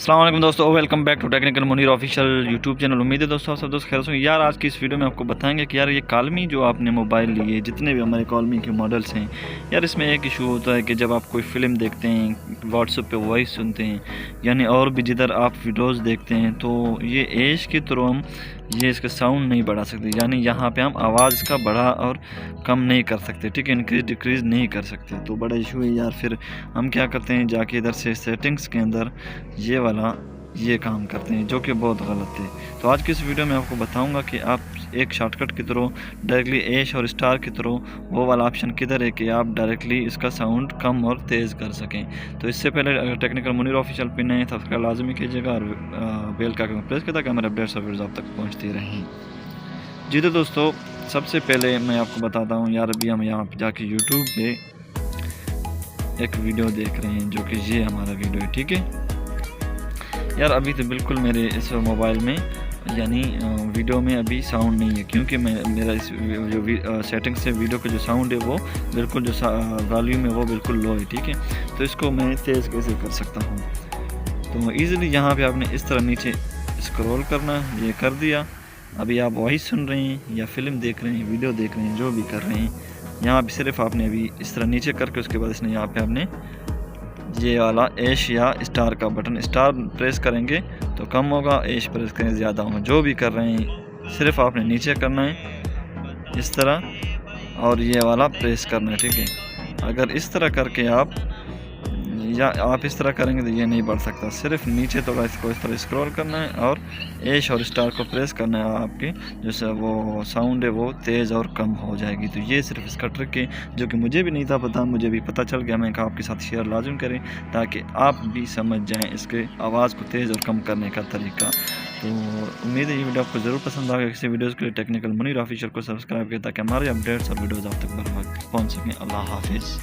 السلام علیکم دوستو، welcome back to technical Munir official YouTube channel. امید ہے دوستو آپ سب دوست خیر سے ہوں۔ یار آج کی اس ویڈیو میں آپ کو بتائیں گے کہ یار یہ کالمی جو آپ نے موبائل لیے، جتنے بھی ہمارے کالمی کے ماڈلس ہیں، یار اس میں ایک ایشو ہوتا ہے کہ جب آپ کوئی فلم دیکھتے ہیں، واٹس ایپ پہ وائس سنتے ہیں، یعنی اور بھی جدھر آپ ویڈیوز دیکھتے ہیں، تو یہ ایج کے تھرو ہم یہ اس کا ساؤنڈ نہیں بڑھا سکتے، یعنی یہاں پہ ہم آواز اس کا بڑھا اور کم نہیں کر سکتے، ٹھیک ہے، انکریز ڈیکریز نہیں کر سکتے۔ تو بڑا ایشو ہے یار۔ پھر ہم کیا کرتے ہیں، جا کے ادھر سے سیٹنگز کے اندر یہ کام کرتے ہیں، جو کہ بہت غلط ہے۔ تو آج کی اس ویڈیو میں آپ کو بتاؤں گا کہ آپ ایک شارٹ کٹ کے تھرو ڈائریکٹلی ایش اور اسٹار کے تھرو وہ والا آپشن کدھر ہے کہ آپ ڈائریکٹلی اس کا ساؤنڈ کم اور تیز کر سکیں۔ تو اس سے پہلے اگر ٹیکنیکل منیر آفیشیل پہ نئے سبسکرائب لازمی کیجیے گا اور بیل کا آئکن پریس کرتا کہ ہمارے اپڈیٹس اور ویڈیوز آپ تک پہنچتی رہیں۔ جی تو دوستو، سب سے پہلے میں آپ کو بتاتا ہوں یار، ابھی ہم یہاں پہ جا کے یوٹیوب پہ ایک ویڈیو دیکھ رہے ہیں، جو کہ یہ ہمارا ویڈیو ہے، ٹھیک ہے یار۔ ابھی تو بالکل میرے اس موبائل میں یعنی ویڈیو میں ابھی ساؤنڈ نہیں ہے، کیونکہ میرا اس جو سیٹنگ سے ویڈیو کا جو ساؤنڈ ہے وہ بالکل جو والیوم ہے وہ بالکل لو ہے، ٹھیک ہے۔ تو اس کو میں تیز کیسے کر سکتا ہوں؟ تو ایزیلی یہاں پہ آپ نے اس طرح نیچے اسکرول کرنا، یہ کر دیا۔ ابھی آپ وائس سن رہے ہیں یا فلم دیکھ رہے ہیں، ویڈیو دیکھ رہے ہیں، جو بھی کر رہے ہیں، یہاں پہ صرف آپ نے ابھی اس طرح نیچے کر کے اس کے بعد اس نے یہاں پہ آپ نے یہ والا ایش یا اسٹار کا بٹن، اسٹار پریس کریں گے تو کم ہوگا، ایش پریس کریں گے زیادہ ہوگا۔ جو بھی کر رہے ہیں صرف آپ نے نیچے کرنا ہے اس طرح، اور یہ والا پریس کرنا ہے، ٹھیک ہے۔ اگر اس طرح کر کے آپ اس طرح کریں گے تو یہ نہیں بڑھ سکتا، صرف نیچے تھوڑا اس کو اس طرح اسکرول کرنا ہے اور ایش اور اسٹار کو پریس کرنا ہے، آپ کے جو وہ ساؤنڈ ہے وہ تیز اور کم ہو جائے گی۔ تو یہ صرف اس کا ٹرک ہے، جو کہ مجھے بھی نہیں تھا پتہ، مجھے بھی پتہ چل گیا، میں کہا آپ کے ساتھ شیئر لازم کریں تاکہ آپ بھی سمجھ جائیں اس کے آواز کو تیز اور کم کرنے کا طریقہ۔ تو امید ہے یہ ویڈیو آپ کو ضرور پسند آئے گا۔ کسی ویڈیوز کے لیے ٹیکنیکل منیر آفیشیل کو سبسکرائب کریں تاکہ ہمارے اپڈیٹس اور ویڈیوز آپ تک بر وقت پہنچ سکیں۔ اللہ حافظ۔